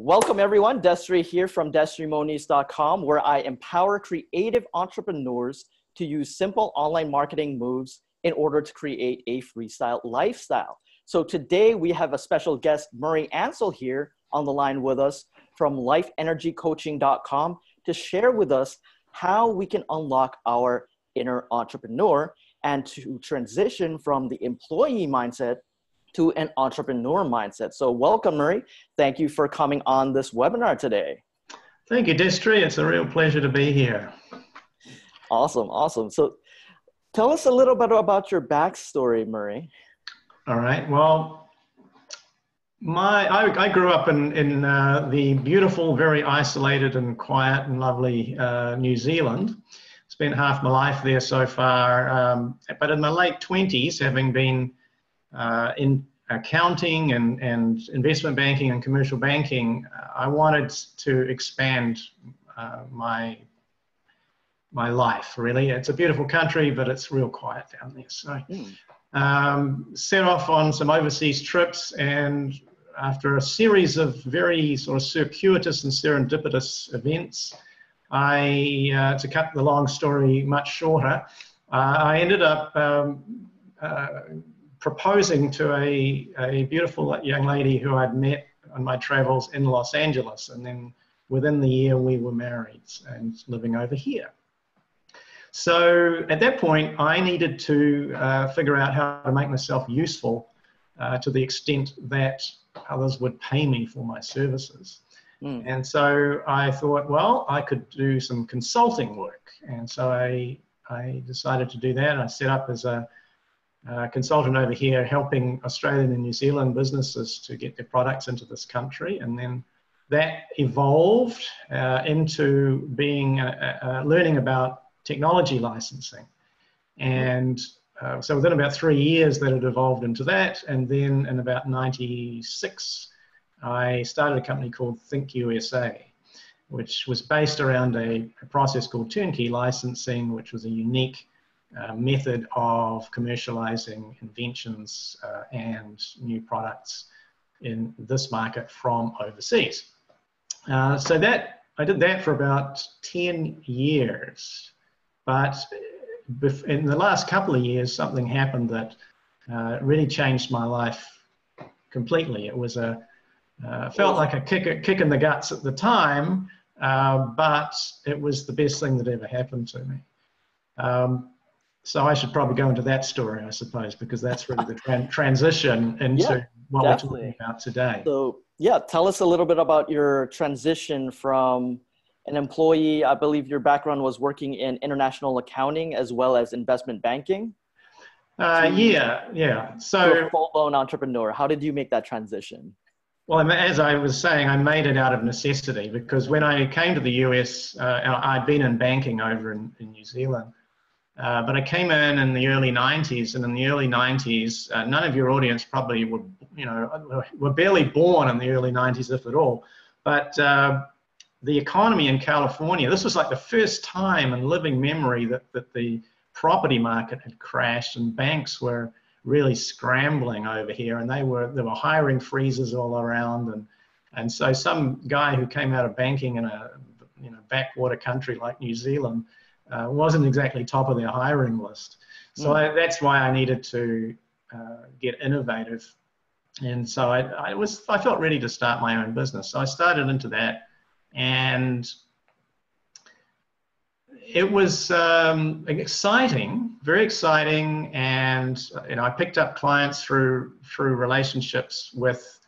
Welcome everyone, Destrie here from DestrieMonis.com, where I empower creative entrepreneurs to use simple online marketing moves in order to create a freestyle lifestyle. So today we have a special guest, Murray Ansell, here on the line with us from LifeEnergyCoaching.com to share with us how we can unlock our inner entrepreneur and to transition from the employee mindset to an entrepreneur mindset. So welcome, Murray. Thank you for coming on this webinar today. Thank you, Destrie. It's a real pleasure to be here. Awesome, awesome. So tell us a little bit about your backstory, Murray. All right. Well, I grew up in the beautiful, very isolated and quiet and lovely New Zealand. Spent half my life there so far. But in my late 20s, having been in accounting and investment banking and commercial banking, I wanted to expand my life, really. It's a beautiful country, but it's real quiet down there. So set off on some overseas trips, and after a series of very sort of circuitous and serendipitous events, to cut the long story much shorter, I ended up proposing to a beautiful young lady who I'd met on my travels in Los Angeles. And then within the year, we were married and living over here. So at that point, I needed to figure out how to make myself useful to the extent that others would pay me for my services. And so I thought, well, I could do some consulting work. And so I decided to do that. I set up as a consultant over here, helping Australian and New Zealand businesses to get their products into this country. And then that evolved into being learning about technology licensing. And so within about 3 years that it evolved into that. And then in about 96, I started a company called Think USA, which was based around a process called turnkey licensing, which was a unique method of commercializing inventions and new products in this market from overseas. So I did that for about 10 years. But in the last couple of years, something happened that really changed my life completely. It was felt like a kick in the guts at the time, but it was the best thing that ever happened to me. So I should probably go into that story, I suppose, because that's really the transition into what we're talking about today. So yeah, tell us a little bit about your transition from an employee. I believe your background was working in international accounting as well as investment banking. Yeah. So to a full-blown entrepreneur. How did you make that transition? Well, as I was saying, I made it out of necessity, because when I came to the US, I'd been in banking over in New Zealand. But I came in the early 90s, and in the early 90s, none of your audience probably were barely born in the early 90s, if at all. But the economy in California, this was like the first time in living memory that the property market had crashed, and banks were really scrambling over here, and there were hiring freezes all around, and so some guy who came out of banking in a backwater country like New Zealand wasn't exactly top of their hiring list. So that's why I needed to get innovative. And so I felt ready to start my own business. So I started into that, and it was exciting, very exciting. And I picked up clients through relationships with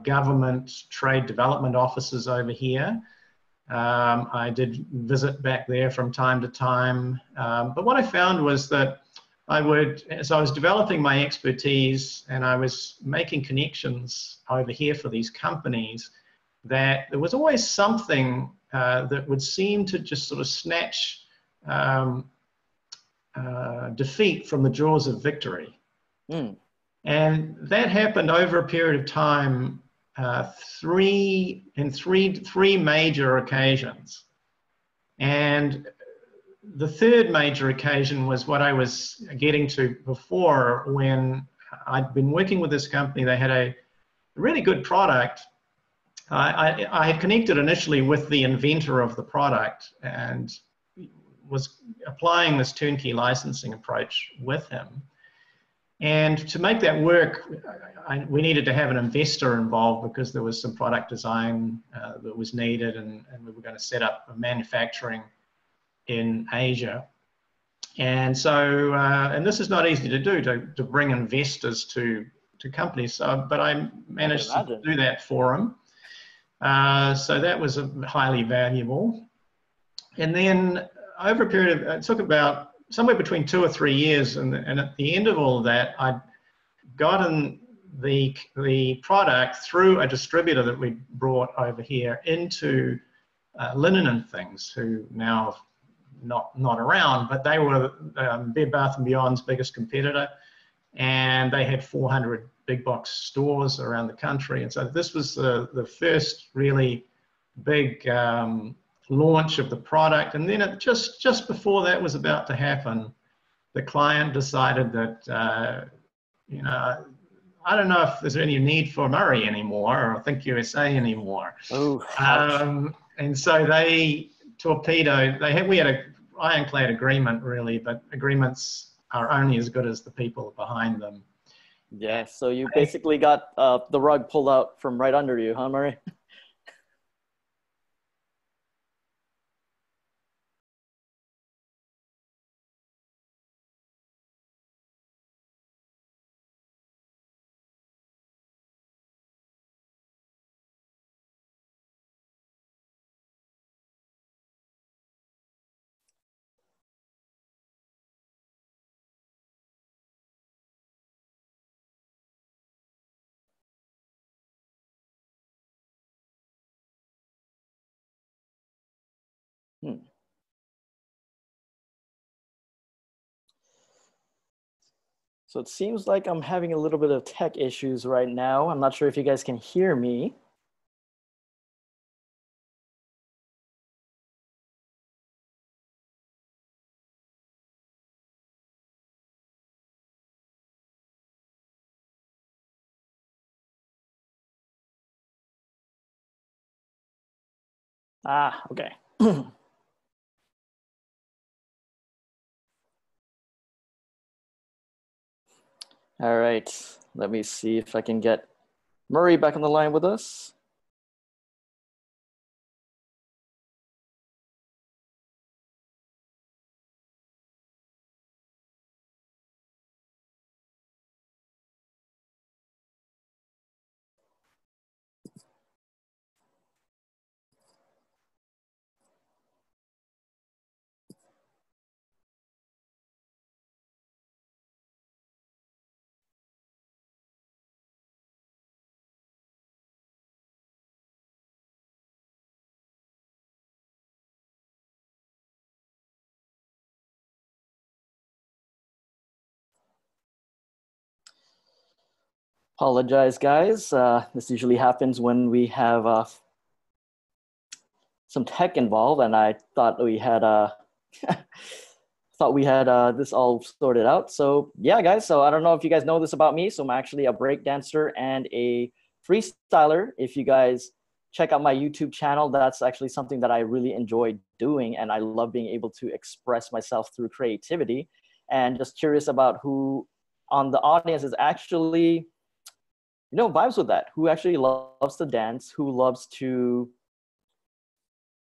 government trade development offices over here. I did visit back there from time to time, but what I found was that as I was developing my expertise and I was making connections over here for these companies, that there was always something that would seem to just sort of snatch defeat from the jaws of victory. And that happened over a period of time, three major occasions. And the third major occasion was what I was getting to before, when I'd been working with this company. They had a really good product, I had connected initially with the inventor of the product and was applying this turnkey licensing approach with him. And to make that work, we needed to have an investor involved because there was some product design that was needed, and we were going to set up a manufacturing in Asia. And so, and this is not easy to do, to bring investors to companies, but I managed to do that for him. So that was highly valuable. And then over a period of, it took about somewhere between 2 or 3 years, and at the end of all of that, I'd gotten the product through a distributor that we brought over here into Linen and Things, who now not around, but they were Bed Bath & Beyond's biggest competitor, and they had 400 big box stores around the country. And so this was the first really big launch of the product. And then just before that was about to happen, the client decided that, you know, I don't know if there's any need for Murray anymore, or Think USA anymore. Oh, and so they torpedoed. We had a ironclad agreement, really, but agreements are only as good as the people behind them. Yeah, so you basically got the rug pulled out from right under you, huh, Murray? So it seems like I'm having a little bit of tech issues right now. I'm not sure if you guys can hear me. Ah, okay. All right, let me see if I can get Murray back on the line with us. Apologize, guys. This usually happens when we have some tech involved, and I thought we had this all sorted out. So yeah, guys. So I don't know if you guys know this about me. So I'm actually a break dancer and a freestyler. If you guys check out my YouTube channel, that's actually something that I really enjoy doing, and I love being able to express myself through creativity. And just curious about who on the audience is actually, you know, vibes with that, who actually loves to dance, who loves to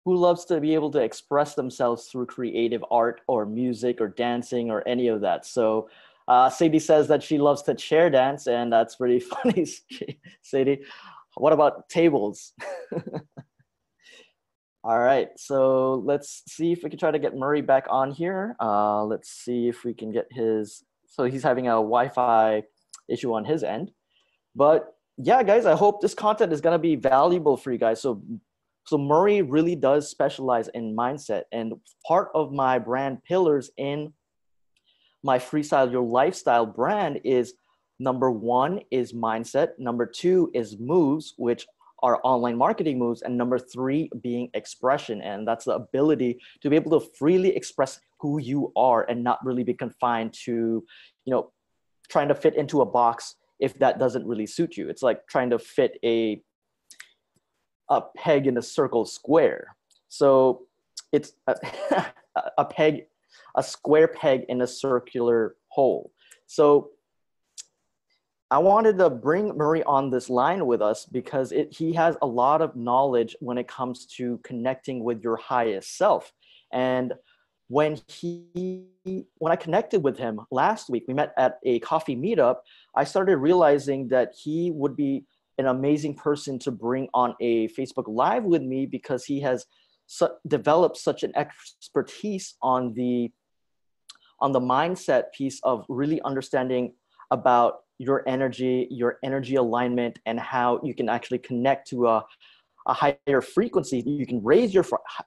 be able to express themselves through creative art or music or dancing or any of that. So Sadie says that she loves to chair dance, and that's pretty funny, Sadie. What about tables? All right, so let's see if we can try to get Murray back on here. Let's see if we can get so he's having a Wi-Fi issue on his end. But yeah, guys, I hope this content is going to be valuable for you guys. So Murray really does specialize in mindset, and part of my brand pillars in my Freestyle Your Lifestyle brand is number 1 is mindset. Number 2 is moves, which are online marketing moves. And number 3 being expression. And that's the ability to be able to freely express who you are and not really be confined to, you know, trying to fit into a box if that doesn't really suit you. It's like trying to fit a a peg in a circle square. So it's a peg, a square peg in a circular hole. So I wanted to bring Murray on this line with us because he has a lot of knowledge when it comes to connecting with your highest self. And when I connected with him last week, we met at a coffee meetup, I started realizing that he would be an amazing person to bring on a Facebook Live with me because he has developed such an expertise on the mindset piece of really understanding about your energy alignment, and how you can actually connect to a higher frequency. You can raise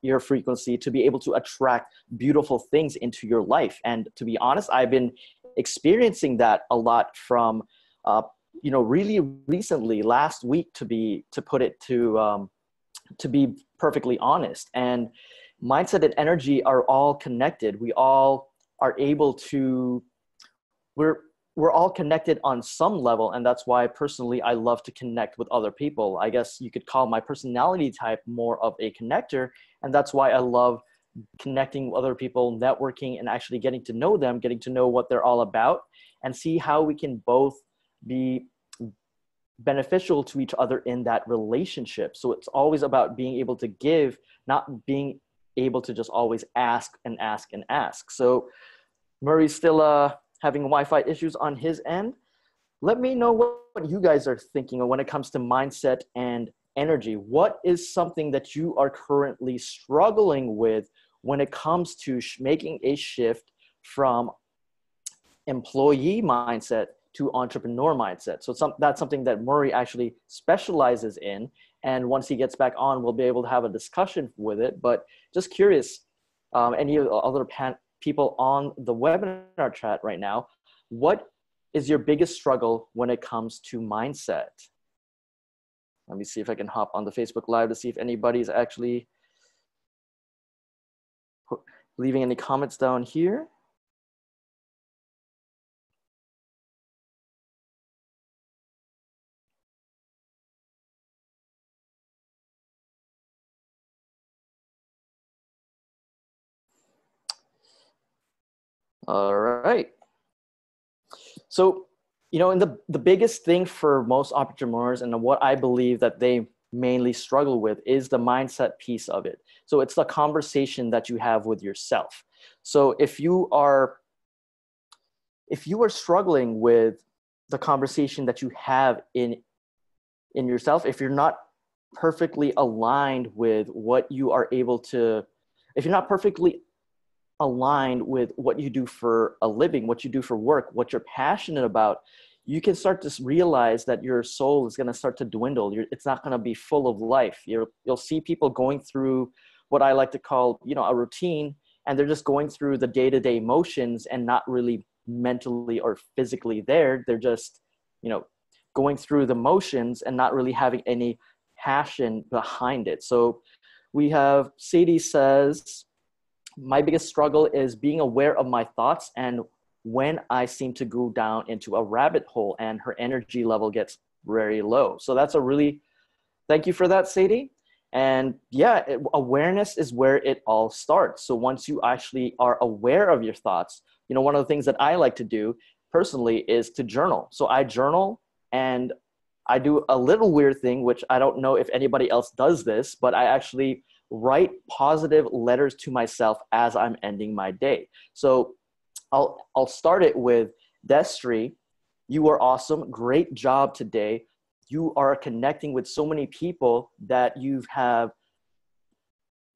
your frequency to be able to attract beautiful things into your life. And to be honest, I've been experiencing that a lot from, really recently, last week, to be perfectly honest. And mindset and energy are all connected. We all are able to, we're all connected on some level, and that's why personally I love to connect with other people. I guess you could call my personality type more of a connector, and that's why I love connecting with other people, networking, and actually getting to know them, getting to know what they're all about, and see how we can both be beneficial to each other in that relationship. So it's always about being able to give, not being able to just always ask and ask and ask. So Murray's still having Wi-Fi issues on his end. Let me know what you guys are thinking when it comes to mindset and energy. What is something that you are currently struggling with when it comes to making a shift from employee mindset to entrepreneur mindset? So that's something that Murray actually specializes in. And once he gets back on, we'll be able to have a discussion with it. But just curious, any of the other people on the webinar chat right now, what is your biggest struggle when it comes to mindset? Let me see if I can hop on the Facebook Live to see if anybody's actually leaving any comments down here. All right. So, in the biggest thing for most entrepreneurs, and what I believe that they mainly struggle with, is the mindset piece of it. So it's the conversation that you have with yourself. So if you are struggling with the conversation that you have in yourself, if you're not perfectly aligned with what you are able to, if you're not perfectly aligned with what you do for a living, what you do for work, what you're passionate about, you can start to realize that your soul is going to start to dwindle. It's not going to be full of life. You'll see people going through what I like to call, a routine, and they're just going through the day-to-day motions and not really mentally or physically there. They're just, going through the motions and not really having any passion behind it. So we have Sadie says, my biggest struggle is being aware of my thoughts and when I seem to go down into a rabbit hole and her energy level gets very low. So thank you for that, Sadie. And yeah, awareness is where it all starts. So once you actually are aware of your thoughts, one of the things that I like to do personally is to journal. So I journal, and I do a little weird thing, which I don't know if anybody else does this, but I actually write positive letters to myself as I'm ending my day. So I'll start it with, Destrie, you are awesome. Great job today. You are connecting with so many people that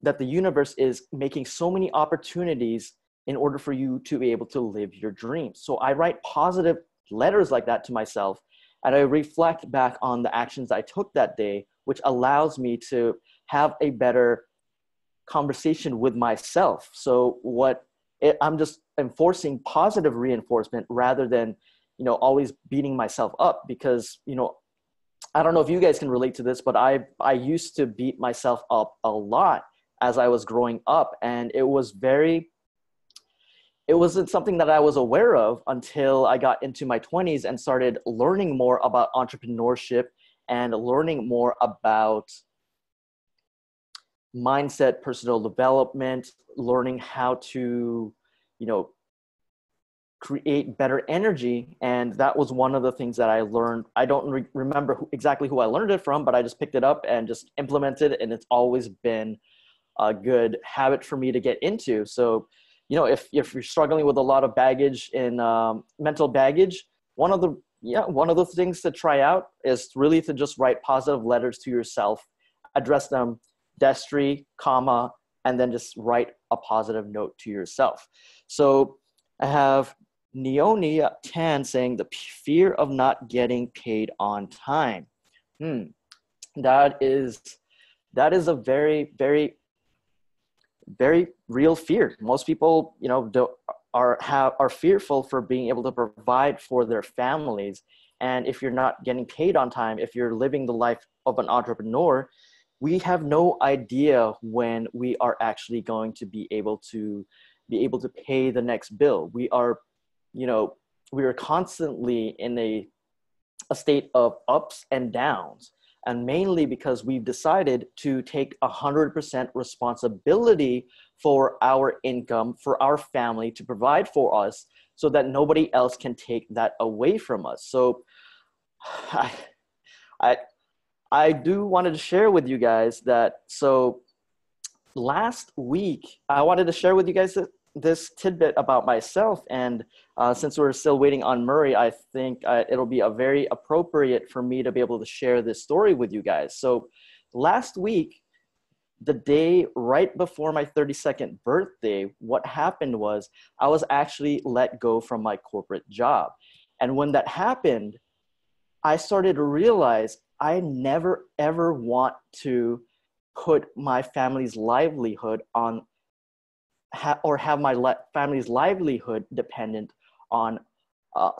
that the universe is making so many opportunities in order for you to be able to live your dreams. So I write positive letters like that to myself, and I reflect back on the actions I took that day, which allows me to have a better conversation with myself. So I'm just enforcing positive reinforcement rather than, always beating myself up, because, I don't know if you guys can relate to this, but I used to beat myself up a lot as I was growing up. And it wasn't something that I was aware of until I got into my 20s and started learning more about entrepreneurship and learning more about mindset, personal development, learning how to, create better energy. And that was one of the things that I learned. I don't remember exactly who I learned it from, but I just picked it up and just implemented, and it's always been a good habit for me to get into. So, if you're struggling with a lot of baggage and mental baggage, one of the things to try out is really to just write positive letters to yourself, address them, Destrie, comma, and then just write a positive note to yourself. So I have Neoni Tan saying the fear of not getting paid on time. That is a very, very, very real fear. Most people, are fearful for being able to provide for their families. And if you're not getting paid on time, if you're living the life of an entrepreneur, we have no idea when we are actually going to be able to pay the next bill. We are constantly in a state of ups and downs, and mainly because we've decided to take 100% responsibility for our income, for our family, to provide for us, so that nobody else can take that away from us. So I do wanted to share with you guys that, so last week, I wanted to share with you guys this tidbit about myself. And since we're still waiting on Murray, I think it'll be very appropriate for me to be able to share this story with you guys. So last week, the day right before my 32nd birthday, what happened was I was actually let go from my corporate job. And when that happened, I started to realize I never, ever want to put my family's livelihood on or have my family's livelihood dependent on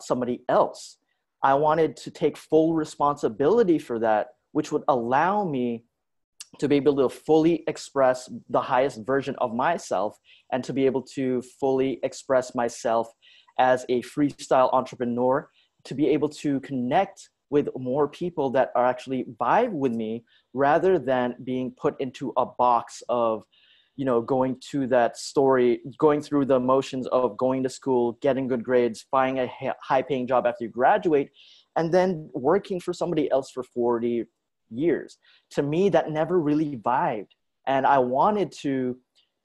somebody else. I wanted to take full responsibility for that, which would allow me to be able to fully express the highest version of myself, and to be able to fully express myself as a freestyle entrepreneur, to be able to connect with more people that are actually vibe with me, rather than being put into a box of, going to that story, going through the motions of going to school, getting good grades, finding a high-paying job after you graduate, and then working for somebody else for 40 years. To me, that never really vibed. And I wanted to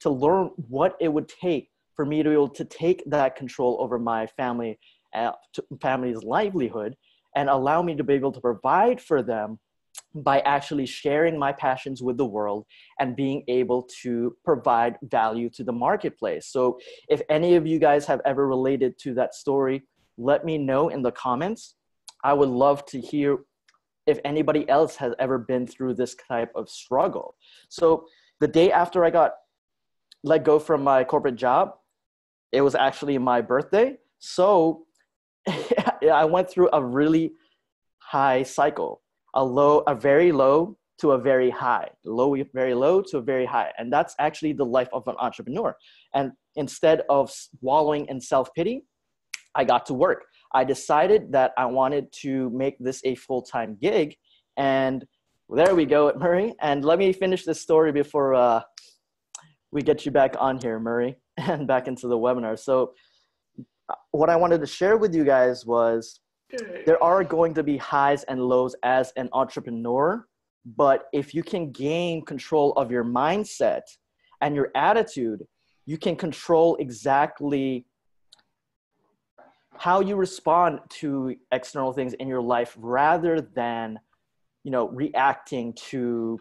learn what it would take for me to be able to take that control over my family's livelihood, and allow me to be able to provide for them by actually sharing my passions with the world and being able to provide value to the marketplace. So if any of you guys have ever related to that story, let me know in the comments. I would love to hear if anybody else has ever been through this type of struggle. So the day after I got let go from my corporate job, it was actually my birthday. So I went through a really high cycle, a very low to a very high, very low to a very high. And that's actually the life of an entrepreneur. And instead of wallowing in self-pity, I got to work. I decided that I wanted to make this a full-time gig. And there we go, Murray. And let me finish this story before we get you back on here, Murray, and back into the webinar. So what I wanted to share with you guys was, there are going to be highs and lows as an entrepreneur, but if you can gain control of your mindset and your attitude, you can control exactly how you respond to external things in your life, rather than, reacting to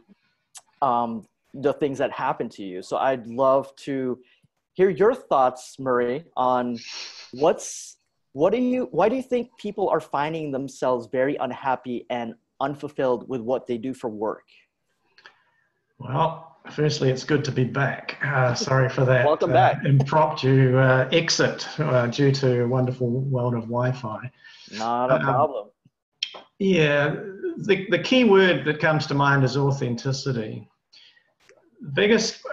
the things that happen to you. So I'd love to hear your thoughts, Murray, on why do you think people are finding themselves very unhappy and unfulfilled with what they do for work? Well, firstly, it's good to be back. Sorry for that. Welcome back. Impromptu exit due to a wonderful world of Wi-Fi. Not a problem. Yeah, the key word that comes to mind is authenticity. The biggest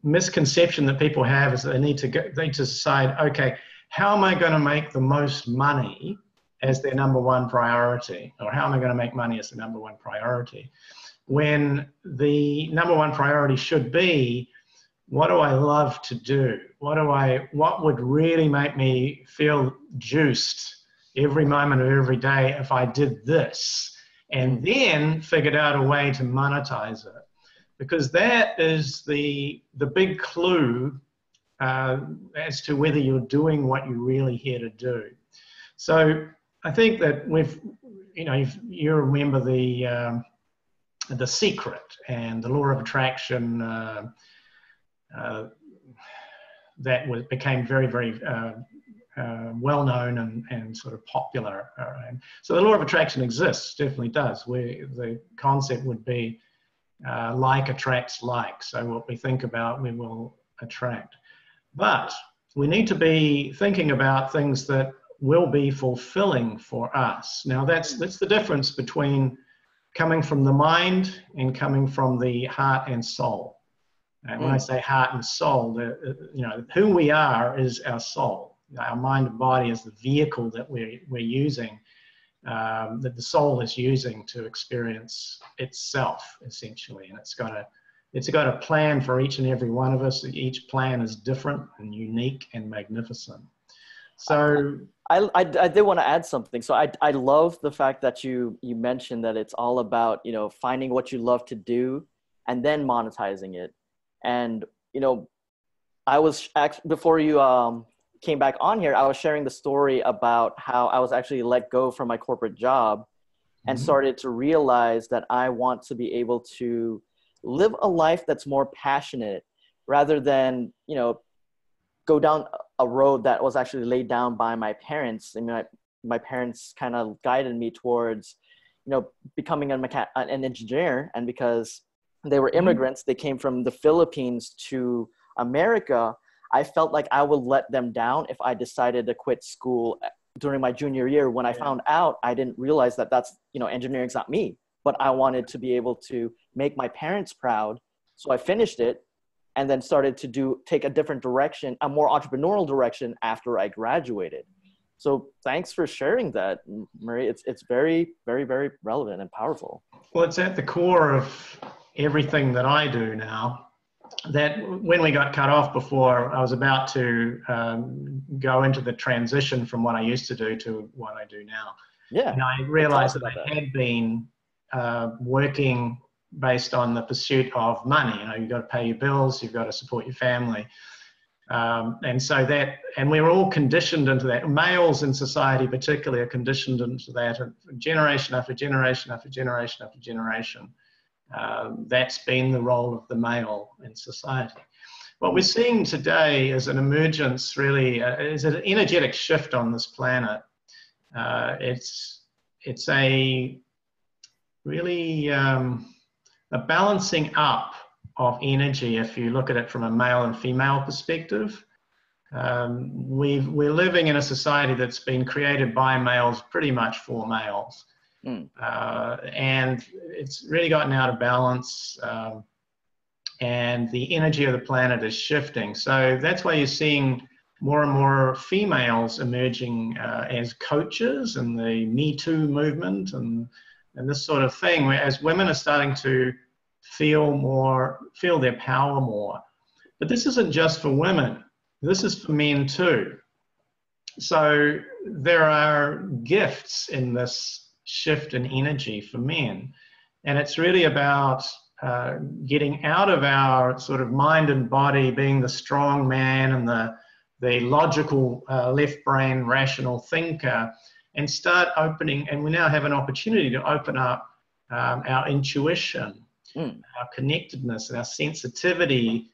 misconception that people have is that they need to decide, okay, how am I going to make the most money as their number one priority? Or how am I going to make money as the number one priority? when the number one priority should be, what do I love to do? What would really make me feel juiced every moment of every day if I did this? And then figured out a way to monetize it. Because that is the big clue as to whether you're doing what you're really here to do. So I think that you remember the secret and the law of attraction that became very, very well known and sort of popular. So the law of attraction exists, definitely does. Where the concept would be like attracts like. So what we think about, we will attract. But we need to be thinking about things that will be fulfilling for us. Now that's the difference between coming from the mind and coming from the heart and soul. And when I say heart and soul, who we are is our soul. Our mind and body is the vehicle that we're using, that the soul is using to experience itself, essentially. And it's got a plan for each and every one of us. Each plan is different and unique and magnificent. So I did want to add something. So I love the fact that you mentioned that it's all about, finding what you love to do and then monetizing it. And, I was before you came back on here, I was sharing the story about how I was actually let go from my corporate job and started to realize that I want to be able to live a life that's more passionate rather than, go down a road that was actually laid down by my parents. I mean, my parents kind of guided me towards, becoming an engineer. And because they were immigrants, they came from the Philippines to America, I felt like I would let them down if I decided to quit school during my junior year. When I found out, I didn't realize that that's, engineering's not me, but I wanted to be able to make my parents proud. So I finished it and then started to take a different direction, a more entrepreneurial direction after I graduated. So thanks for sharing that, Murray. It's very, very, very relevant and powerful. Well, it's at the core of everything that I do now. That when we got cut off before, I was about to go into the transition from what I used to do to what I do now. Yeah. And I realized that I had been working based on the pursuit of money. You've got to pay your bills, you've got to support your family. And we were all conditioned into that. Males in society particularly are conditioned into that generation after generation after generation after generation. That's been the role of the male in society. What we're seeing today is an emergence, really, is an energetic shift on this planet. It's a really a balancing up of energy, if you look at it from a male and female perspective. We're living in a society that's been created by males, pretty much for males. And it's really gotten out of balance, and the energy of the planet is shifting. So that's why you're seeing more and more females emerging as coaches in the Me Too movement and this sort of thing, whereas women are starting to feel their power more. But this isn't just for women. This is for men too. So there are gifts in this shift in energy for men. And it's really about getting out of our sort of mind and body, being the strong man and the logical left brain rational thinker, and start opening. And we now have an opportunity to open up our intuition, our connectedness, and our sensitivity,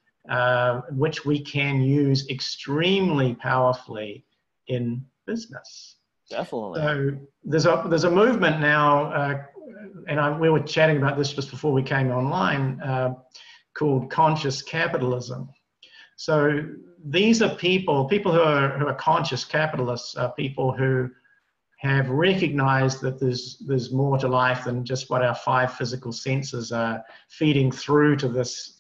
which we can use extremely powerfully in business. Definitely. So there's a movement now, and we were chatting about this just before we came online, called conscious capitalism. So these are people who are conscious capitalists, are people who have recognized that there's more to life than just what our 5 physical senses are feeding through to this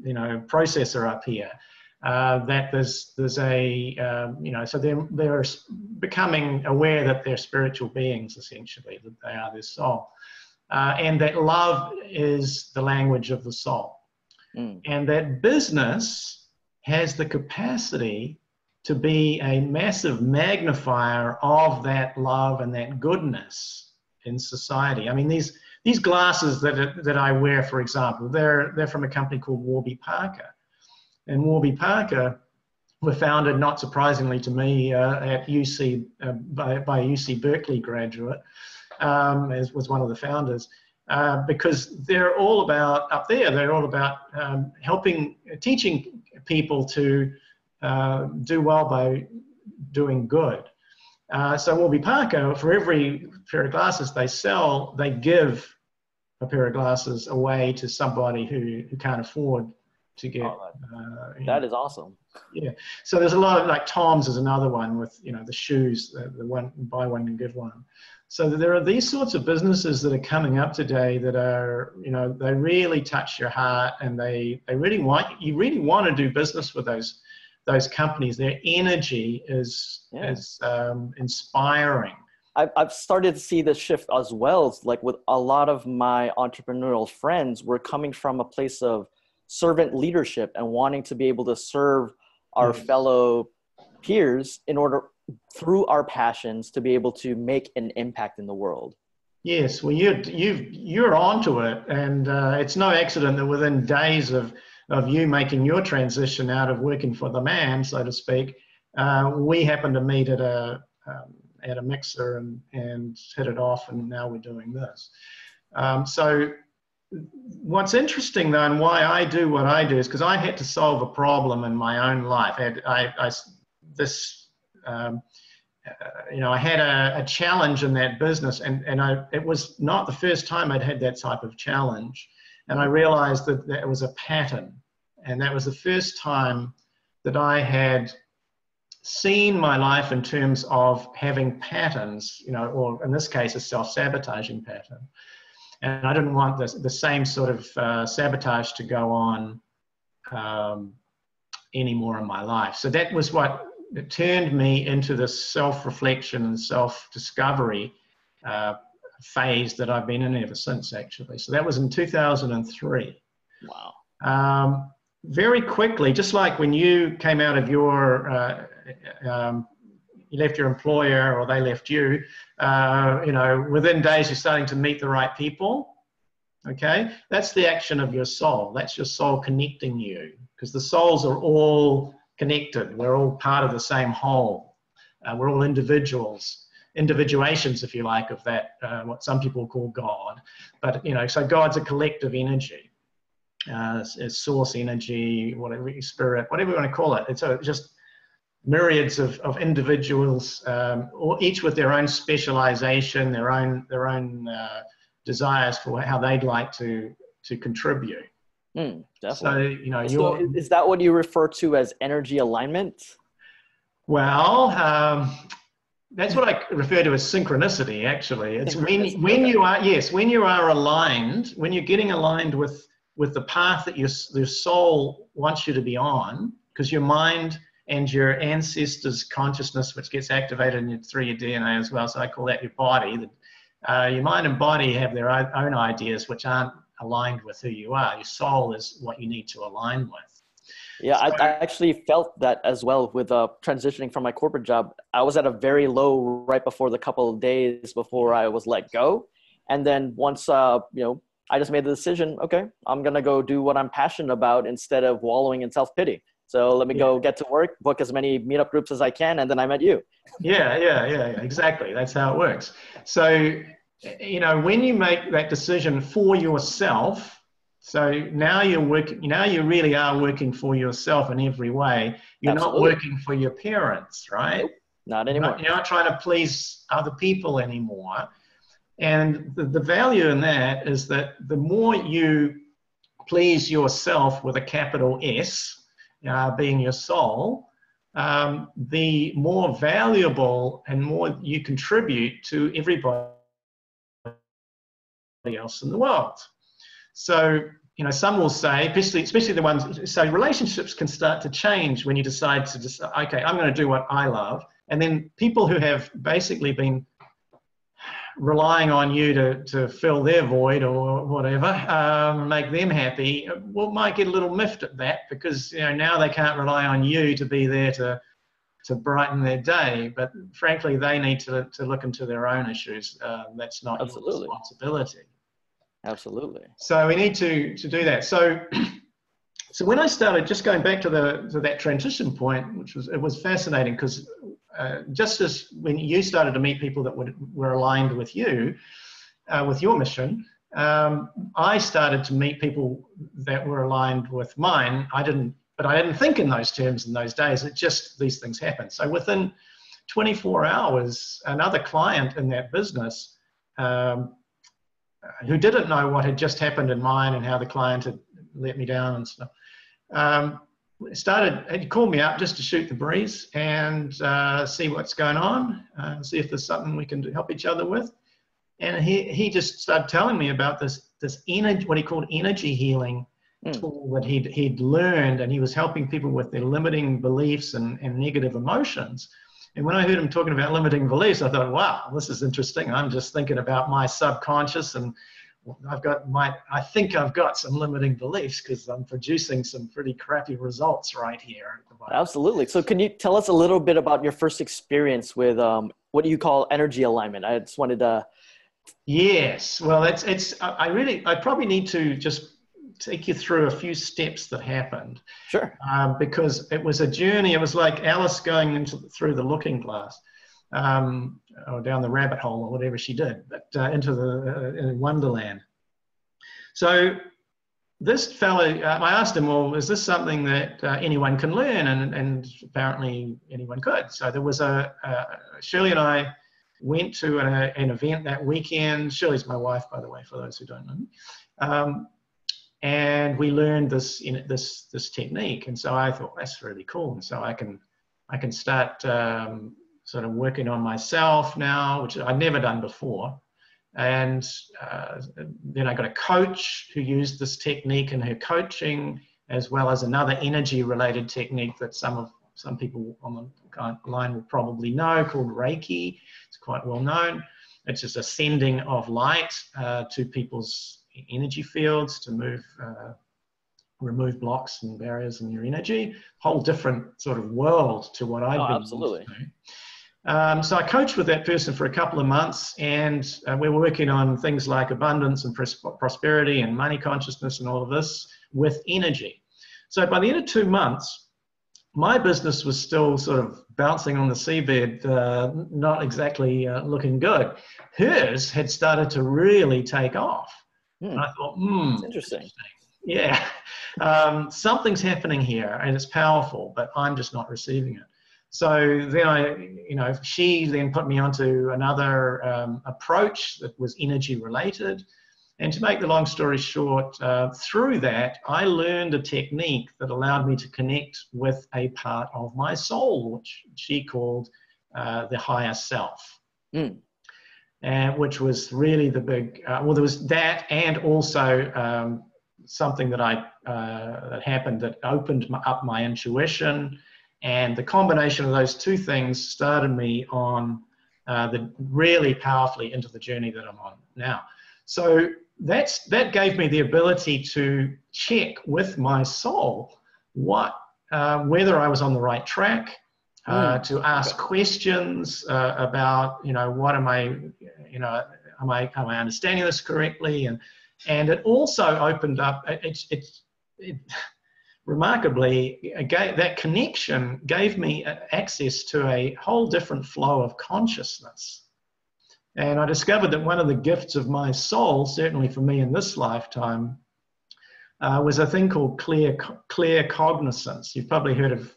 processor up here. That there's a so they're becoming aware that they're spiritual beings, essentially, that they are their soul. and that love is the language of the soul. And that business has the capacity to be a massive magnifier of that love and that goodness in society. I mean, these glasses that I wear, for example, they're from a company called Warby Parker. And Warby Parker were founded, not surprisingly to me, at UC, by a UC Berkeley graduate, as was one of the founders, because they're all about, up there, they're all about teaching people to do well by doing good. So Warby Parker, for every pair of glasses they sell, they give a pair of glasses away to somebody who can't afford to get. That is awesome. Yeah. So there's a lot of, like Tom's is another one with, the shoes, the one, buy one and give one. So there are these sorts of businesses that are coming up today that are, they really touch your heart, and you really want to do business with those companies. Their energy is inspiring. I've started to see this shift as well. Like with a lot of my entrepreneurial friends, we're coming from a place of servant leadership and wanting to be able to serve our fellow peers through our passions to be able to make an impact in the world. Yes, well, you're onto it, and it's no accident that within days of you making your transition out of working for the man, so to speak, we happened to meet at a mixer and hit it off, and now we're doing this. So what's interesting though, and why I do what I do, is because I had to solve a problem in my own life. I had a challenge in that business, and it was not the first time I'd had that type of challenge. And I realized that it was a pattern. And that was the first time that I had seen my life in terms of having patterns, or in this case, a self-sabotaging pattern. And I didn't want the same sort of sabotage to go on anymore in my life. So that was what turned me into this self-reflection and self-discovery phase that I've been in ever since, actually. So that was in 2003. Wow. Very quickly, just like when you came out of your, you left your employer or they left you, within days you're starting to meet the right people, okay? That's the action of your soul. That's your soul connecting you, because the souls are all connected. We're all part of the same whole. We're all individuations, if you like, of that, what some people call God. But, so God's a collective energy. It's source energy, whatever, spirit, whatever you want to call it. It's just myriads of individuals, or each with their own specialization, their own desires for how they'd like to contribute. Definitely. So, so is that what you refer to as energy alignment? Well, that's what I refer to as synchronicity, actually. It's when you are aligned, when you're getting aligned with the path that your soul wants you to be on, because your mind and your ancestors' consciousness, which gets activated through your DNA as well, so I call that your body. Your mind and body have their own ideas which aren't aligned with who you are. Your soul is what you need to align with. Yeah, I actually felt that as well with transitioning from my corporate job. I was at a very low right before the couple of days before I was let go. And then once, I just made the decision, okay, I'm going to go do what I'm passionate about instead of wallowing in self-pity. So let me go get to work, book as many meetup groups as I can, and then I met you. Yeah, exactly. That's how it works. So, when you make that decision for yourself, so now you really are working for yourself in every way. You're Absolutely. Not working for your parents, right? Nope, not anymore. You're not trying to please other people anymore. And the value in that is that the more you please yourself with a capital S, being your soul, the more valuable and more you contribute to everybody else in the world. So, some will say, especially the ones, so relationships can start to change when you decide to just, okay, I'm going to do what I love. And then people who have basically been relying on you to fill their void or whatever, make them happy, well, might get a little miffed at that because, you know, now they can't rely on you to be there to brighten their day. But frankly, they need to look into their own issues. That's not your responsibility. Absolutely. So we need to do that. So when I started, just going back to that transition point, it was fascinating because just as when you started to meet people that were aligned with you, with your mission, I started to meet people that were aligned with mine. But I didn't think in those terms in those days. It just, these things happen. So within 24 hours, another client in that business who didn't know what had just happened in mine and how the client had let me down and stuff, he called me up just to shoot the breeze and see what's going on, see if there's something we can help each other with. And he just started telling me about this energy, what he called energy healing tool that he'd learned, and he was helping people with their limiting beliefs and negative emotions. And when I heard him talking about limiting beliefs, I thought, wow, this is interesting. I'm just thinking about my subconscious, and I think I've got some limiting beliefs because I'm producing some pretty crappy results right here. Absolutely. So can you tell us a little bit about your first experience with what do you call energy alignment? I just wanted to. Yes. Well, I probably need to just take you through a few steps that happened. Sure. Because it was a journey. It was like Alice going through the looking glass, or down the rabbit hole, or whatever she did, but into the Wonderland. So this fellow, I asked him, well, is this something that anyone can learn? And apparently anyone could. So there was Shirley and I went to an event that weekend. Shirley's my wife, by the way, for those who don't know me. And we learned this technique, and so I thought that's really cool. And so I can start sort of working on myself now, which I'd never done before. And then I got a coach who used this technique in her coaching, as well as another energy-related technique that some people on the line will probably know, called Reiki. It's quite well known. It's just a sending of light to people's energy fields to remove blocks and barriers in your energy. Whole different sort of world to what I've been absolutely. used to. So I coached with that person for a couple of months, and we were working on things like abundance and prosperity and money consciousness and all of this with energy. So by the end of 2 months, my business was still sort of bouncing on the seabed, not exactly looking good. Hers had started to really take off. And I thought, that's interesting. Yeah, something's happening here, and it's powerful, but I'm just not receiving it. So then she then put me onto another approach that was energy related. And to make the long story short, through that, I learned a technique that allowed me to connect with a part of my soul, which she called the higher self. Which was really the big, well, there was that, and also something that that happened that opened up my intuition, and the combination of those two things started me on really powerfully into the journey that I'm on now. So that gave me the ability to check with my soul whether I was on the right track. To ask questions about, what am I understanding this correctly? And it also opened up, remarkably, that connection gave me access to a whole different flow of consciousness. And I discovered that one of the gifts of my soul, certainly for me in this lifetime, was a thing called clear cognizance. You've probably heard of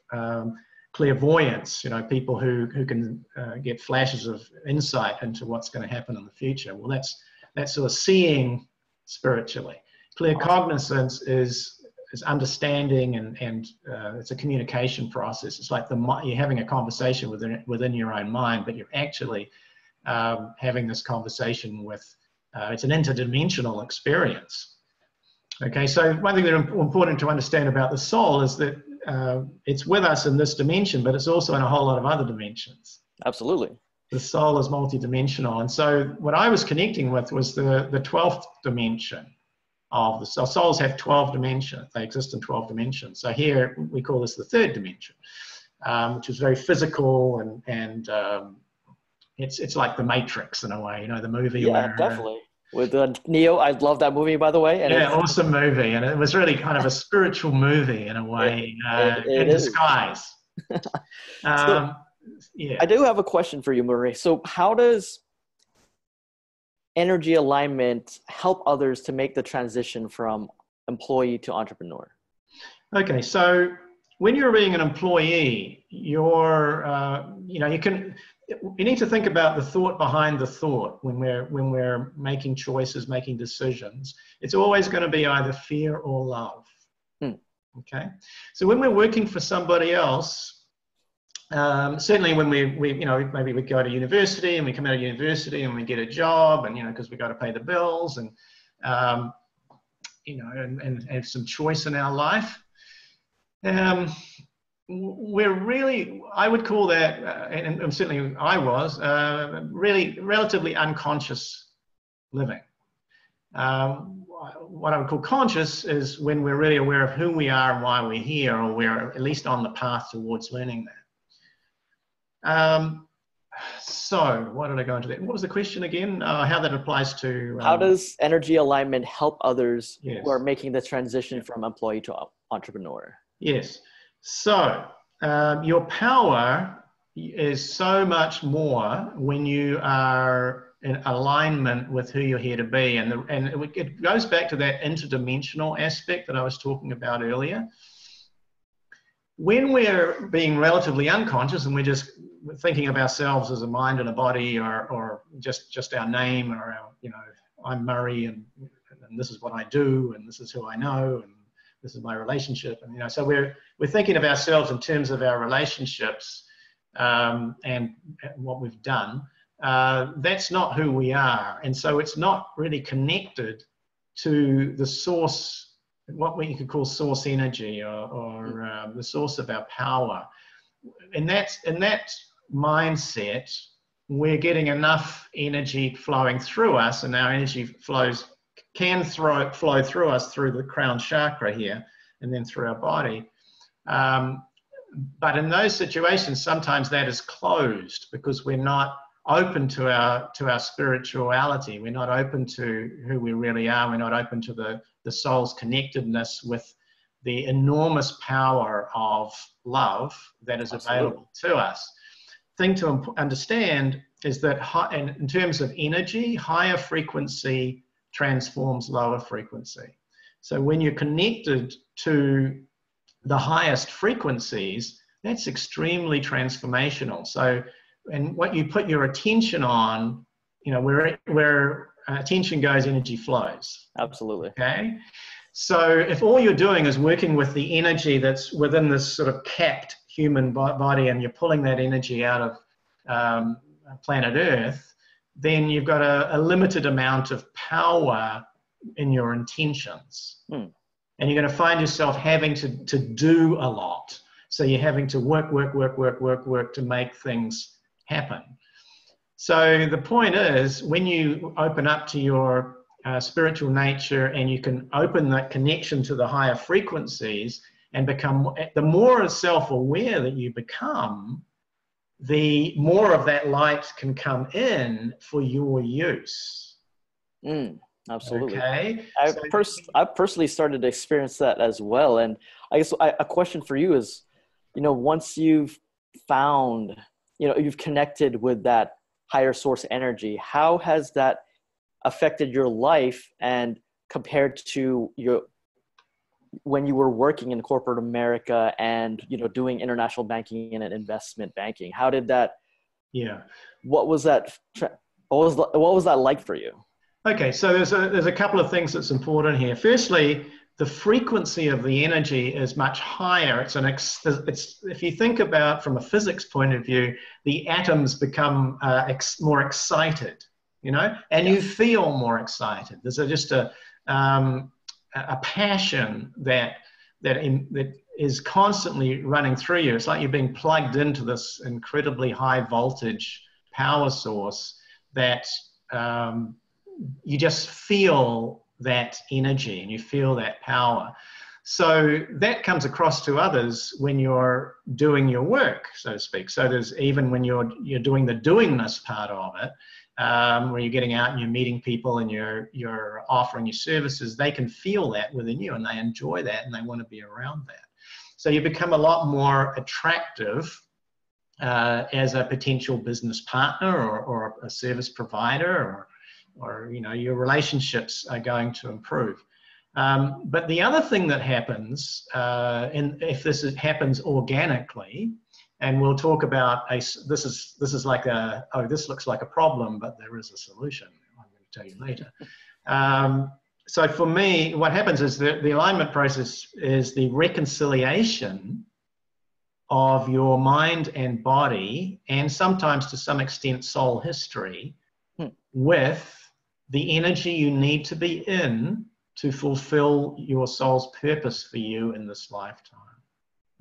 clairvoyance, people who can get flashes of insight into what's going to happen in the future. Well, that's sort of seeing spiritually. Clear cognizance is understanding, and it's a communication process. It's like you're having a conversation within your own mind, but you're actually having this conversation with, it's an interdimensional experience. Okay, so one thing that's important to understand about the soul is that it's with us in this dimension, but it's also in a whole lot of other dimensions. Absolutely. The soul is multidimensional. And so what I was connecting with was the 12th dimension of the soul. Souls have 12 dimensions. They exist in 12 dimensions. So here we call this the third dimension, which is very physical, and it's like the Matrix in a way, you know, the movie. Yeah, where, definitely. With Neo, I love that movie, by the way. And yeah, awesome movie. And it was really kind of a spiritual movie in a way, it in is. disguise. So Yeah. I do have a question for you, Marie. So how does energy alignment help others to make the transition from employee to entrepreneur? Okay, so when you're being an employee, you know, you need to think about the thought behind the thought when we're making choices, making decisions. It's always going to be either fear or love. Okay, so when we're working for somebody else, certainly when we you know, maybe we go to university and we come out of university and we get a job, and you know, because we got to pay the bills, and you know, and have some choice in our life. We're really, I would call that, and certainly I was, really relatively unconscious living. What I would call conscious is when we're really aware of who we are and why we're here, or we're at least on the path towards learning that. So what did I go into that? What was the question again? How that applies to... How does energy alignment help others Yes. who are making the transition from employee to entrepreneur? Yes. So your power is so much more when you are in alignment with who you're here to be. And it goes back to that interdimensional aspect that I was talking about earlier. When we're being relatively unconscious and we're just thinking of ourselves as a mind and a body, or just our name, or our, you know, I'm Murray, and this is what I do, and this is who I know, and this is my relationship, and you know, so we're thinking of ourselves in terms of our relationships and what we've done. That's not who we are, and so it's not really connected to the source, what we could call source energy, or the source of our power. And in that mindset, we're getting enough energy flowing through us, and our energy can flow through us through the crown chakra here, and then through our body. But in those situations, sometimes that is closed because we're not open to our spirituality. We're not open to who we really are. We're not open to the soul's connectedness with the enormous power of love that is available to us. Thing to understand is that in terms of energy, higher frequency transforms lower frequency. So when you're connected to the highest frequencies, that's extremely transformational. So, and what you put your attention on, you know, where attention goes, energy flows. Absolutely. Okay. So if all you're doing is working with the energy that's within this sort of capped human body, and you're pulling that energy out of planet Earth, then you've got a limited amount of power in your intentions. And you're going to find yourself having to do a lot. So you're having to work to make things happen. So the point is, when you open up to your spiritual nature, and you can open that connection to the higher frequencies and become, the more self-aware that you become, the more of that light can come in for your use. Absolutely. Okay. I've personally started to experience that as well. And I guess a question for you is, you know, once you've found, you know, you've connected with that higher source energy, how has that affected your life, and compared to when you were working in corporate America and, you know, doing international banking and investment banking? How did that, what was that like for you? Okay, so there's a couple of things that's important here. Firstly, the frequency of the energy is much higher. It's if you think about from a physics point of view, the atoms become more excited, you know, and you feel more excited. There's just a passion that is constantly running through you. It's like you're being plugged into this incredibly high voltage power source that you just feel that energy and you feel that power. So that comes across to others when you're doing your work, so to speak. So there's even when you're doing the doingness part of it, where you're getting out and you're meeting people and you're offering your services, they can feel that within you and they enjoy that and they want to be around that. So you become a lot more attractive as a potential business partner or a service provider, or you know, your relationships are going to improve. But the other thing that happens, and if this happens organically, and we'll talk about this is like this looks like a problem, but there is a solution. I'm going to tell you later. So for me, what happens is that the alignment process is the reconciliation of your mind and body, and sometimes to some extent soul history, with the energy you need to be in to fulfill your soul's purpose for you in this lifetime.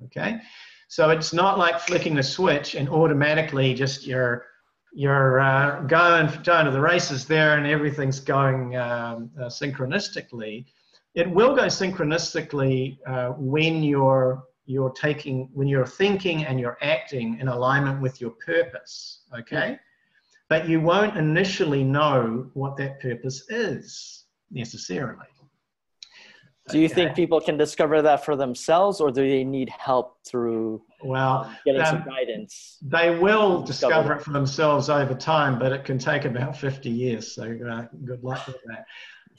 Okay? So it's not like flicking the switch and automatically just you're going to the races there and everything's going synchronistically. It will go synchronistically when you're thinking and you're acting in alignment with your purpose. Okay? But you won't initially know what that purpose is necessarily. Do you think people can discover that for themselves, or do they need help through getting some guidance? They will discover it for themselves over time, but it can take about 50 years. So good luck with that.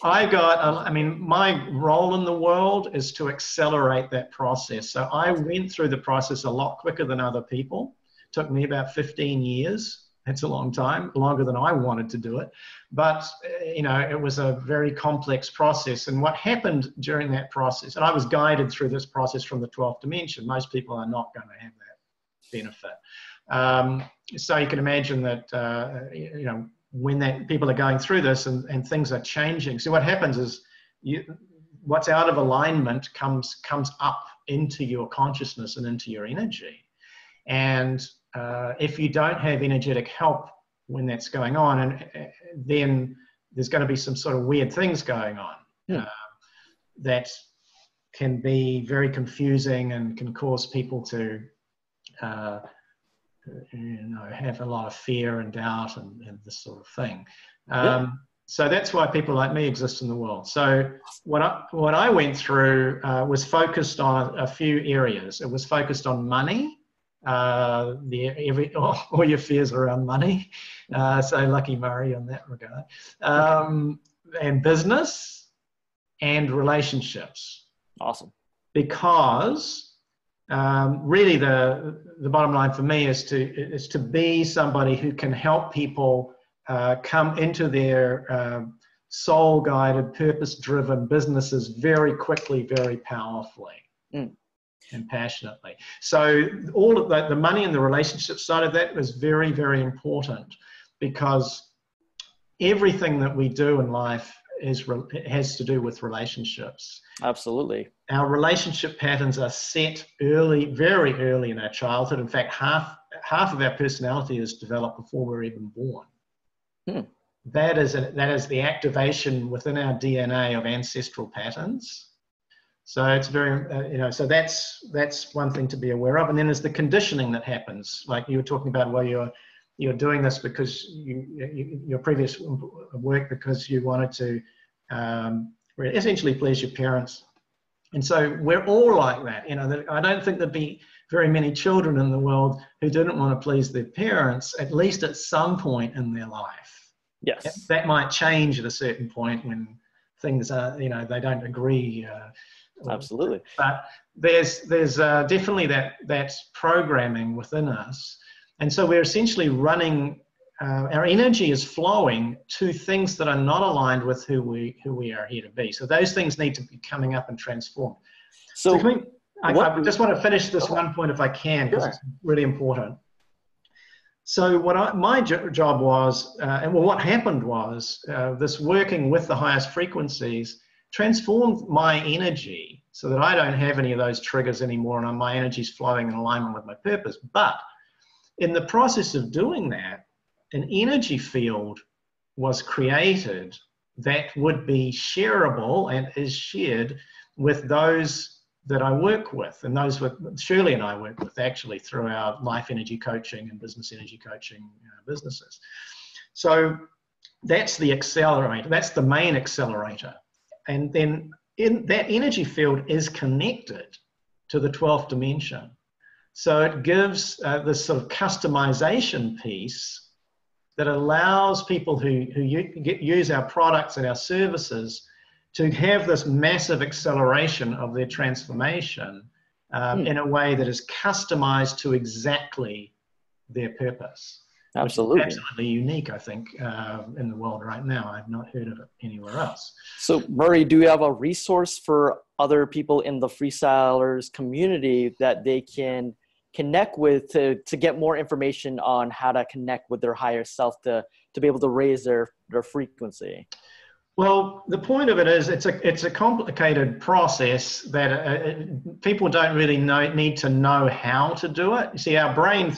My role in the world is to accelerate that process. So I went through the process a lot quicker than other people. It took me about 15 years. It's a long time, longer than I wanted to do it. But, you know, it was a very complex process. And what happened during that process, and I was guided through this process from the 12th dimension. Most people are not going to have that benefit. So you can imagine that, you know, when people are going through this and things are changing. So what happens is what's out of alignment comes up into your consciousness and into your energy. And if you don't have energetic help when that's going on, and then there's going to be some sort of weird things going on that can be very confusing and can cause people to have a lot of fear and doubt and this sort of thing. So that's why people like me exist in the world. So what I went through was focused on a few areas. It was focused on money. All your fears around money, so lucky Murray on that regard, and business and relationships. Awesome. Because really the bottom line for me is to be somebody who can help people come into their soul guided, purpose driven businesses very quickly, very powerfully. And passionately. So all of the money and the relationship side of that was very, very important, because everything that we do in life has to do with relationships. Absolutely. Our relationship patterns are set early, very early in our childhood. In fact, half of our personality is developed before we're even born. That is the activation within our DNA of ancestral patterns. So it's very, so that's one thing to be aware of. And then there's the conditioning that happens. Like you were talking about, well, you're doing this because your previous work because you wanted to essentially please your parents. And so we're all like that. You know, I don't think there'd be very many children in the world who didn't want to please their parents, at least at some point in their life. Yes. That might change at a certain point when things are, they don't agree. Absolutely. But there's definitely that programming within us. And so we're essentially running, our energy is flowing to things that are not aligned with who we are here to be. So those things need to be coming up and transformed. So I just want to finish this one point if I can, because it's really important. So my job was, what happened was this working with the highest frequencies transformed my energy so that I don't have any of those triggers anymore and my energy is flowing in alignment with my purpose. But in the process of doing that, an energy field was created that would be shareable and is shared with those that I work with, and those with Shirley and I work with actually through our life energy coaching and business energy coaching businesses. So that's the accelerator, that's the main accelerator. And then in that energy field is connected to the 12th dimension. So it gives this sort of customization piece that allows people who use our products and our services to have this massive acceleration of their transformation in a way that is customized to exactly their purpose. Absolutely. Which is absolutely unique, I think, in the world right now. I've not heard of it anywhere else. So Murray, do you have a resource for other people in the Freestylers community that they can connect with to get more information on how to connect with their higher self to be able to raise their frequency? Well, the point of it is it's a complicated process that people don't really need to know how to do it. You see, our brain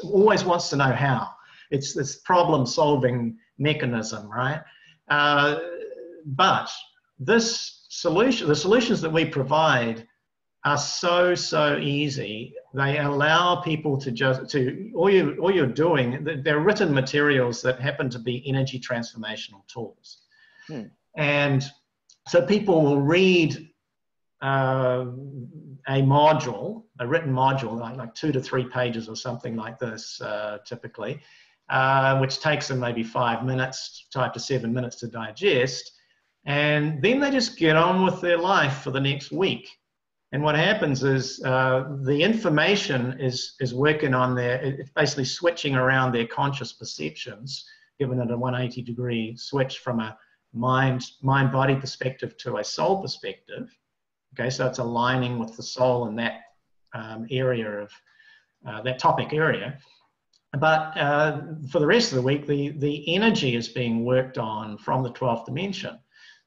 always wants to know how. It's this problem-solving mechanism, right? But the solutions that we provide are so easy. They allow people all you're doing, they're written materials that happen to be energy transformational tools. And so people will read a module, a written module, like 2 to 3 pages or something like this, typically, which takes them maybe 5 minutes, 5 to 7 minutes to digest. And then they just get on with their life for the next week. And what happens is the information is working on it's basically switching around their conscious perceptions, given it a 180-degree switch from a mind-body perspective to a soul perspective. Okay, so it's aligning with the soul in that area of that topic area. But for the rest of the week, the energy is being worked on from the 12th dimension.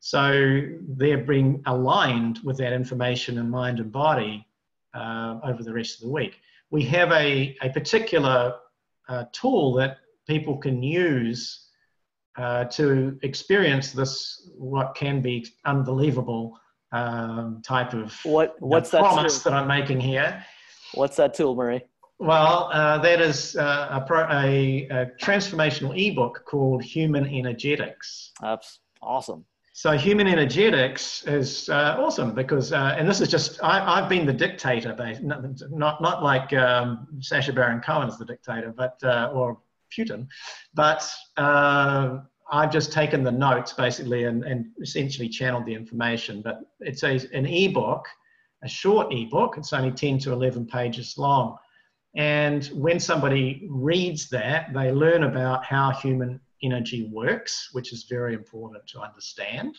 So they're being aligned with that information in mind and body over the rest of the week. We have a particular tool that people can use to experience this, what can be unbelievable type of what's promise that I'm making here. What's that tool, Murray? Well, that is a transformational ebook called Human Energetics. That's awesome. So Human Energetics is awesome because, and this is just, I've been the dictator, not like Sacha Baron Cohen is the dictator, but or Putin, but I've just taken the notes basically and essentially channeled the information. But it's an ebook, a short ebook. It's only 10 to 11 pages long. And when somebody reads that, they learn about how human energy works, which is very important to understand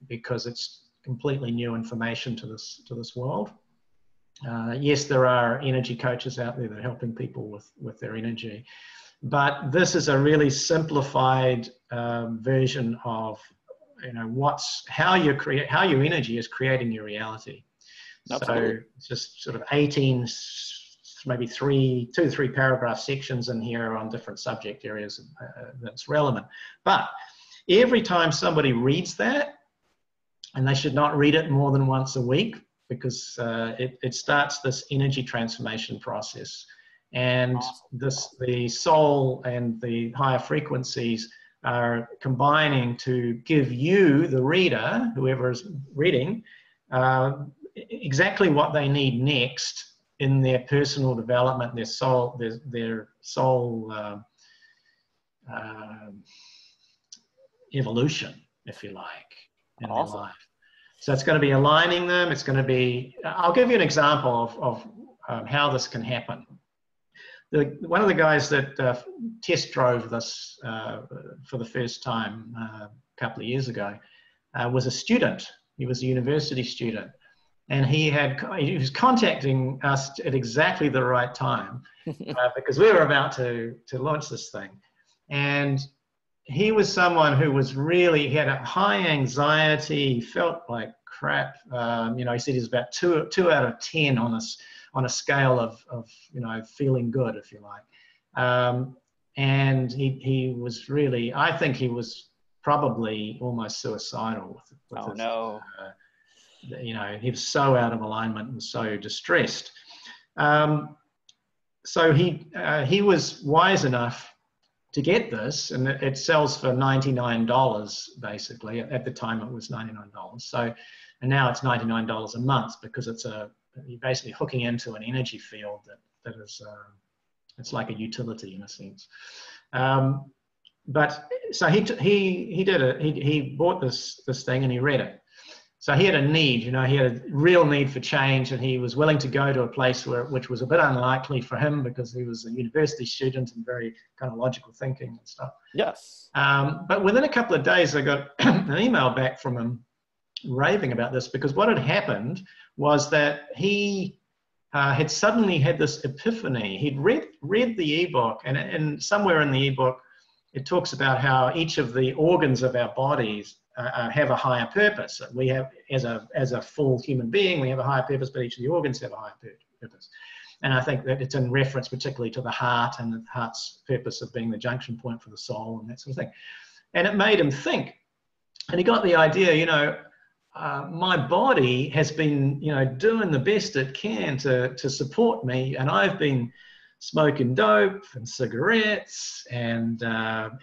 because it's completely new information to this world. Yes, there are energy coaches out there that are helping people with their energy, but this is a really simplified version of how your energy is creating your reality. Absolutely. So it's just sort of 18, maybe 2 to 3 paragraph sections in here on different subject areas that's relevant. But every time somebody reads that, and they should not read it more than once a week, because it starts this energy transformation process. And the soul and the higher frequencies are combining to give you, the reader, whoever is reading, exactly what they need next in their personal development, their soul evolution, if you like, in their life. So it's going to be aligning them. It's going to be, I'll give you an example of how this can happen. One of the guys that test drove this for the first time a couple of years ago was a student. He was a university student. And he was contacting us at exactly the right time because we were about to launch this thing. And he was someone who was he had a high anxiety. He felt like crap. He said he was about 2 out of 10 on a scale of feeling good, if you like. And he was really, I think he was probably almost suicidal with Oh his, no. you know, he was so out of alignment and so distressed. So he was wise enough to get this, and it sells for $99 basically. At the time it was $99. So, and now it's $99 a month because you're basically hooking into an energy field that is, it's like a utility in a sense. But so he did it. He bought this thing and he read it. So he had a need, you know, he had a real need for change, and he was willing to go to a place which was a bit unlikely for him because he was a university student and very kind of logical thinking and stuff. Yes. But within a couple of days, I got an email back from him raving about this, because what had happened was that he had suddenly had this epiphany. He'd read the ebook, and somewhere in the ebook, it talks about how each of the organs of our bodies have a higher purpose. We have, as a full human being, we have a higher purpose, but each of the organs have a higher purpose. And I think that it's in reference particularly to the heart, and the heart's purpose of being the junction point for the soul and that sort of thing. And it made him think. And he got the idea, you know, my body has been, you know, doing the best it can to support me, and I've been smoking dope and cigarettes and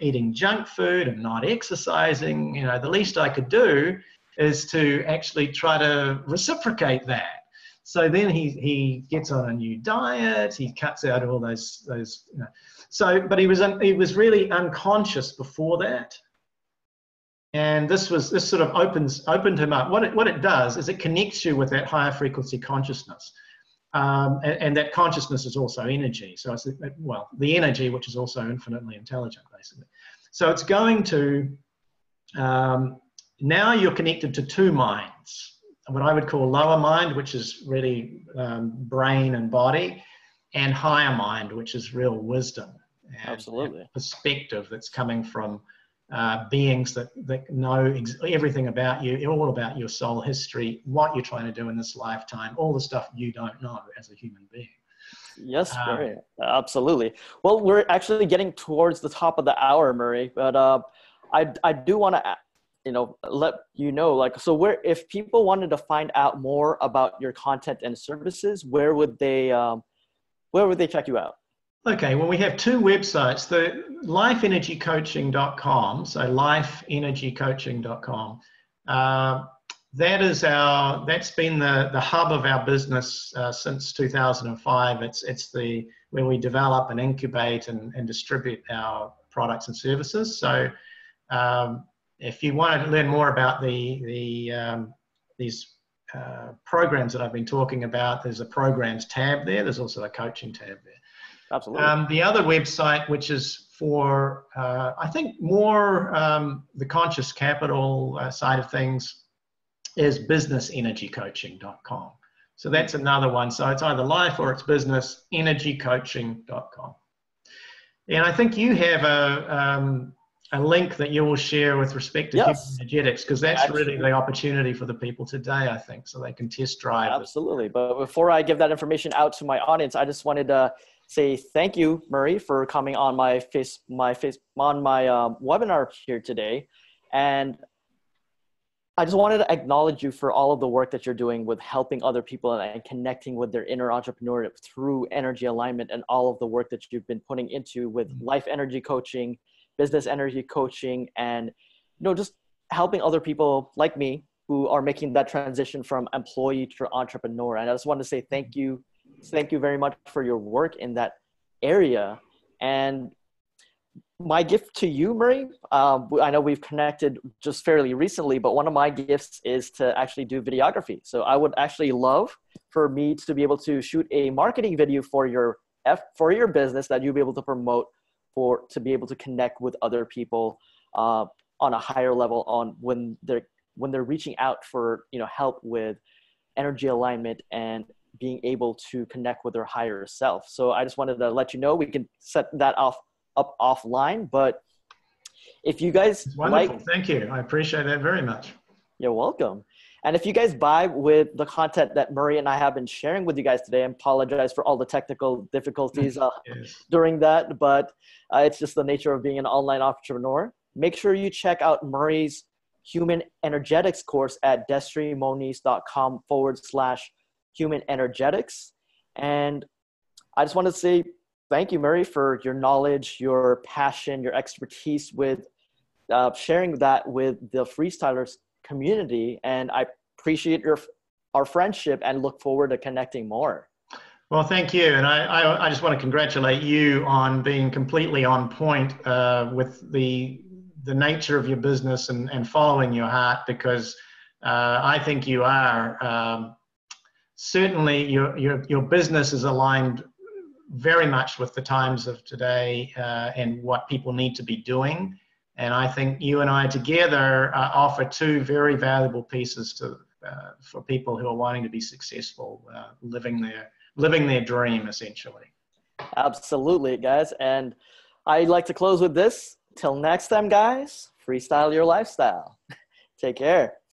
eating junk food and not exercising. You know, the least I could do is to actually try to reciprocate that. So then he gets on a new diet. He cuts out all those you know. So, but he was really unconscious before that. And this sort of opened him up. What it does is it connects you with that higher frequency consciousness. And that consciousness is also energy. So it's, well, the energy, which is also infinitely intelligent, basically. So it's going to, now you're connected to two minds, what I would call lower mind, which is really brain and body, and higher mind, which is real wisdom and Absolutely. perspective that's coming from beings that know everything about you, all about your soul history, what you're trying to do in this lifetime, all the stuff you don't know as a human being. Yes, Murray. Absolutely. Well, we're actually getting towards the top of the hour, Murray, but I do want to, you know, let you know, like, so if people wanted to find out more about your content and services, where would they check you out? Okay, well, we have two websites, the lifeenergycoaching.com, so lifeenergycoaching.com. That's been the hub of our business since 2005. It's where we develop and incubate and distribute our products and services. So if you want to learn more about these programs that I've been talking about, there's a programs tab there. There's also a coaching tab there. Absolutely. The other website, which is for, I think, more the conscious capital side of things, is businessenergycoaching.com. So that's another one. So it's either life or it's businessenergycoaching.com. And I think you have a link that you will share with respect to human energetics, because that's really the opportunity for the people today, I think, so they can test drive. Absolutely. But before I give that information out to my audience, I just wanted to say thank you, Murray, for coming on my webinar here today. And I just wanted to acknowledge you for all of the work that you're doing with helping other people and connecting with their inner entrepreneur through energy alignment, and all of the work that you've been putting into with life energy coaching, business energy coaching, and, you know, just helping other people like me who are making that transition from employee to entrepreneur. And I just want to say thank you. Thank you very much for your work in that area. And my gift to you, Murray, I know we've connected just fairly recently, but one of my gifts is to actually do videography. So I would actually love for me to be able to shoot a marketing video for your business that you'll be able to promote, to be able to connect with other people on a higher level on when they're reaching out for, you know, help with energy alignment and being able to connect with their higher self. So I just wanted to let you know, we can set that up offline, but if you guys it's wonderful. Thank you. I appreciate that very much. You're welcome. And if you guys vibe with the content that Murray and I have been sharing with you guys today, I apologize for all the technical difficulties Yes. during that, but it's just the nature of being an online entrepreneur. Make sure you check out Murray's Human Energetics course at destriemonis.com/human energetics. And I just want to say thank you, Murray, for your knowledge, your passion, your expertise with sharing that with the freestylers community. And I appreciate our friendship and look forward to connecting more. Well, thank you. And I just want to congratulate you on being completely on point with the nature of your business and following your heart, because I think you are. Certainly your business is aligned very much with the times of today and what people need to be doing. And I think you and I together offer two very valuable pieces for people who are wanting to be successful, living their dream, essentially. Absolutely, guys. And I'd like to close with this. Till next time, guys, freestyle your lifestyle. Take care.